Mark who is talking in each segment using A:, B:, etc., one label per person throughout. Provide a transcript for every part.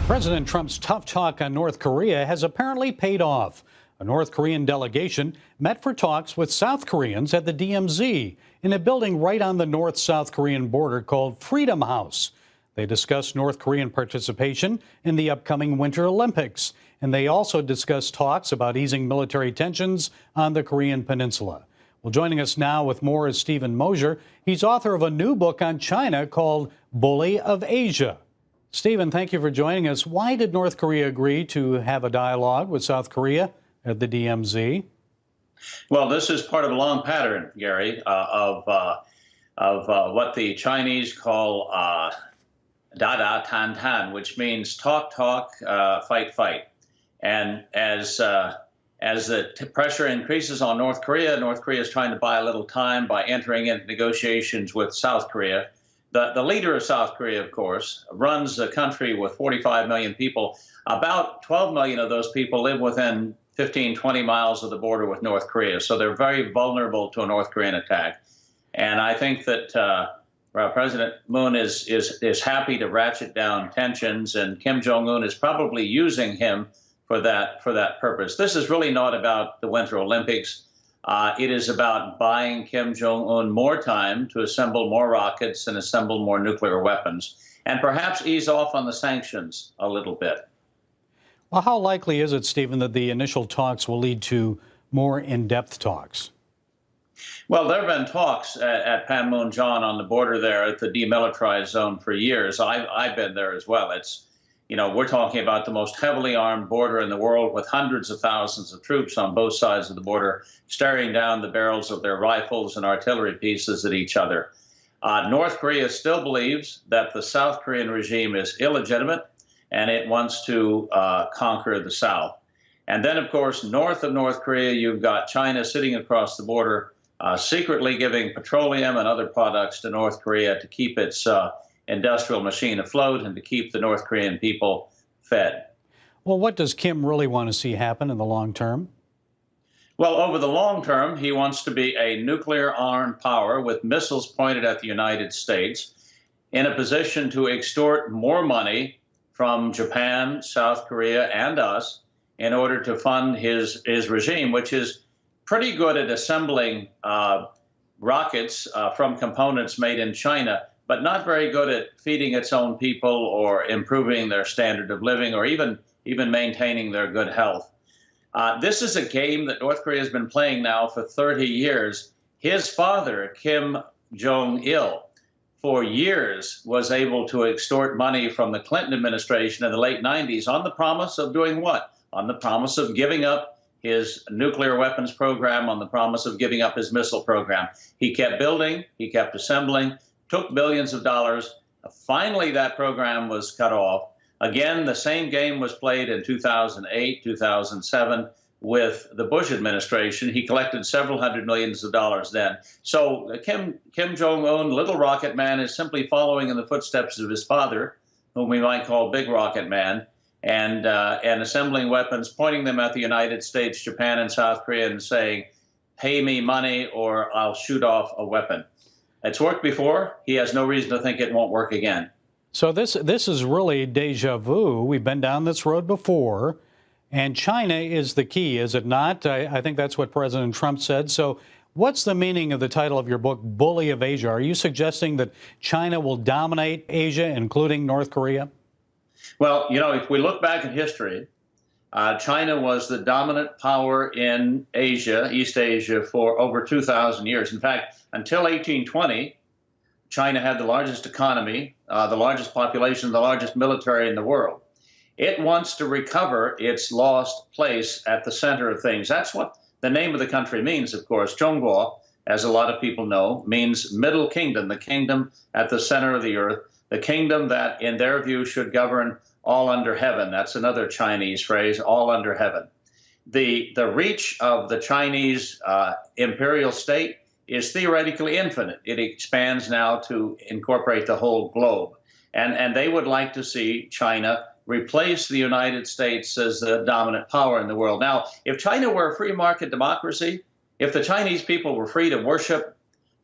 A: President Trump's tough talk on North Korea has apparently paid off. A North Korean delegation met for talks with South Koreans at the DMZ in a building right on the North-South Korean border called Freedom House. They discussed North Korean participation in the upcoming Winter Olympics, and they also discussed talks about easing military tensions on the Korean Peninsula. Well, joining us now with more is Mosher. He's author of a new book on China called Bully of Asia. Stephen, thank you for joining us. Why did North Korea agree to have a dialogue with South Korea at the DMZ?
B: Well, this is part of a long pattern, Gary, of what the Chinese call da da tan tan, which means talk, talk, fight, fight. And as the pressure increases on North Korea is trying to buy a little time by entering into negotiations with South Korea. The leader of South Korea, of course, runs a country with 45 million people. About 12 million of those people live within 15, 20 miles of the border with North Korea. So they're very vulnerable to a North Korean attack. And I think that President Moon is happy to ratchet down tensions, and Kim Jong-un is probably using him for that purpose. This is really not about the Winter Olympics. It is about buying Kim Jong-un more time to assemble more rockets and assemble more nuclear weapons, and perhaps ease off on the sanctions a little bit.
A: Well, how likely is it, Stephen, that the initial talks will lead to more in-depth talks?
B: Well, there have been talks at Panmunjom on the border there at the demilitarized zone for years. I've been there as well. We're talking about the most heavily armed border in the world, with hundreds of thousands of troops on both sides of the border, staring down the barrels of their rifles and artillery pieces at each other. North Korea still believes that the South Korean regime is illegitimate, and it wants to conquer the South. And then, of course, north of North Korea, you've got China sitting across the border, secretly giving petroleum and other products to North Korea to keep its industrial machine afloat and to keep the North Korean people fed.
A: Well, what does Kim really want to see happen in the long term?
B: Well, over the long term, he wants to be a nuclear-armed power with missiles pointed at the United States, in a position to extort more money from Japan, South Korea, and us in order to fund his regime, which is pretty good at assembling rockets from components made in China, but not very good at feeding its own people or improving their standard of living or even maintaining their good health. This is a game that North Korea has been playing now for 30 years. His father, Kim Jong-il, for years was able to extort money from the Clinton administration in the late 90s on the promise of doing what? On the promise of giving up his nuclear weapons program, on the promise of giving up his missile program. He kept building, he kept assembling, took billions of dollars. Finally, that program was cut off. Again, the same game was played in 2008, 2007 with the Bush administration. He collected several hundred millions of dollars then. So Kim Jong-un, Little Rocket Man, is simply following in the footsteps of his father, whom we might call Big Rocket Man, and assembling weapons, pointing them at the United States, Japan, and South Korea, and saying, pay me money or I'll shoot off a weapon. It's worked before. He has no reason to think it won't work again.
A: So this is really deja vu. We've been down this road before, and China is the key, is it not? I think that's what President Trump said. So what's the meaning of the title of your book, Bully of Asia? Are you suggesting that China will dominate Asia, including North Korea?
B: Well, if we look back at history, China was the dominant power in Asia, East Asia, for over 2,000 years. In fact, until 1820, China had the largest economy, the largest population, the largest military in the world. It wants to recover its lost place at the center of things. That's what the name of the country means, of course. Zhongguo, as a lot of people know, means Middle Kingdom, the kingdom at the center of the earth, the kingdom that, in their view, should govern all under heaven. That's another Chinese phrase, all under heaven. The reach of the Chinese imperial state is theoretically infinite. It expands now to incorporate the whole globe. And they would like to see China replace the United States as the dominant power in the world. Now, if China were a free market democracy, if the Chinese people were free to worship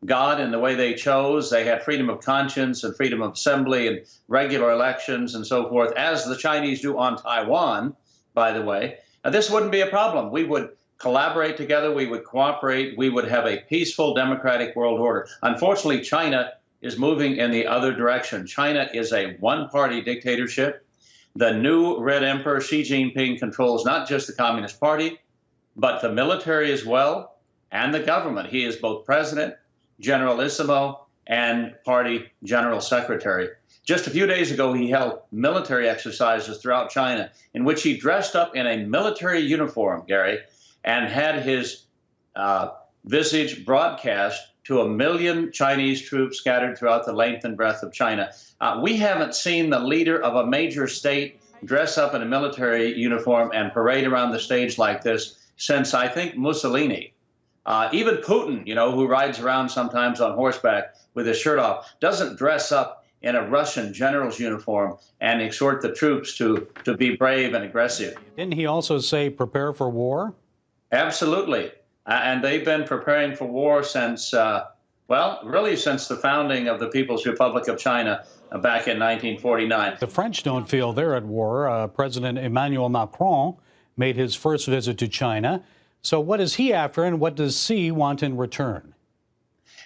B: God in the way they chose. They had freedom of conscience and freedom of assembly and regular elections and so forth, as the Chinese do on Taiwan, by the way. This wouldn't be a problem. We would collaborate together. We would cooperate. We would have a peaceful, democratic world order. Unfortunately, China is moving in the other direction. China is a one-party dictatorship. The new Red Emperor, Xi Jinping, controls not just the Communist Party, but the military as well, and the government. He is both president, generalissimo, and party general secretary. Just a few days ago, he held military exercises throughout China in which he dressed up in a military uniform, Gary, and had his visage broadcast to 1 million Chinese troops scattered throughout the length and breadth of China. We haven't seen the leader of a major state dress up in a military uniform and parade around the stage like this since, I think, Mussolini. Even Putin, who rides around sometimes on horseback with his shirt off, doesn't dress up in a Russian general's uniform and exhort the troops to be brave and aggressive.
A: Didn't he also say prepare for war?
B: Absolutely. And they've been preparing for war since, really since the founding of the People's Republic of China back in 1949.
A: The French don't feel they're at war. President Emmanuel Macron made his first visit to China. So what is he after, and what does Xi want in return?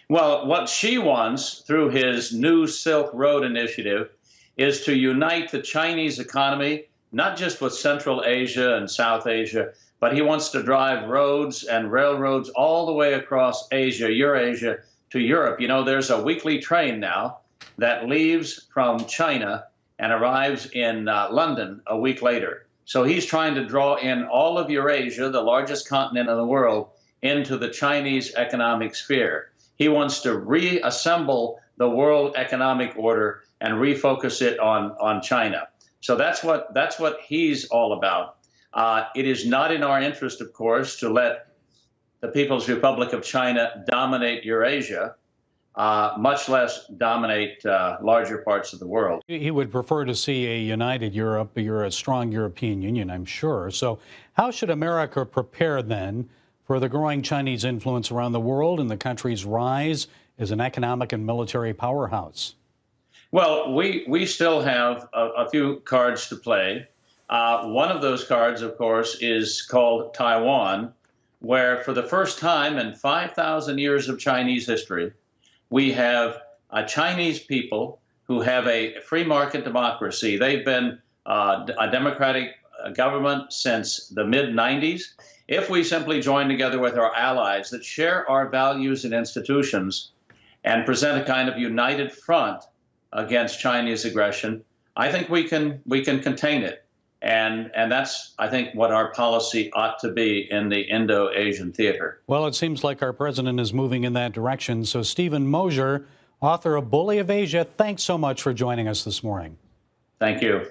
B: Well, what Xi wants through his New Silk Road initiative is to unite the Chinese economy, not just with Central Asia and South Asia, but he wants to drive roads and railroads all the way across Asia, Eurasia, to Europe. There's a weekly train now that leaves from China and arrives in London a week later. So he's trying to draw in all of Eurasia, the largest continent in the world, into the Chinese economic sphere. He wants to reassemble the world economic order and refocus it on China. So that's what he's all about. It is not in our interest, of course, to let the People's Republic of China dominate Eurasia, much less dominate larger parts of the world.
A: He would prefer to see a united Europe. You're a strong European Union, I'm sure. So how should America prepare then for the growing Chinese influence around the world and the country's rise as an economic and military powerhouse?
B: Well, we still have a few cards to play. One of those cards, of course, is called Taiwan, where for the first time in 5,000 years of Chinese history, we have Chinese people who have a free market democracy. They've been a democratic government since the mid-90s. If we simply join together with our allies that share our values and institutions and present a kind of united front against Chinese aggression, I think we can contain it. And that's, I think, what our policy ought to be in the Indo-Asian theater.
A: Well, it seems like our president is moving in that direction. So Stephen Mosher, author of Bully of Asia, thanks so much for joining us this morning.
B: Thank you.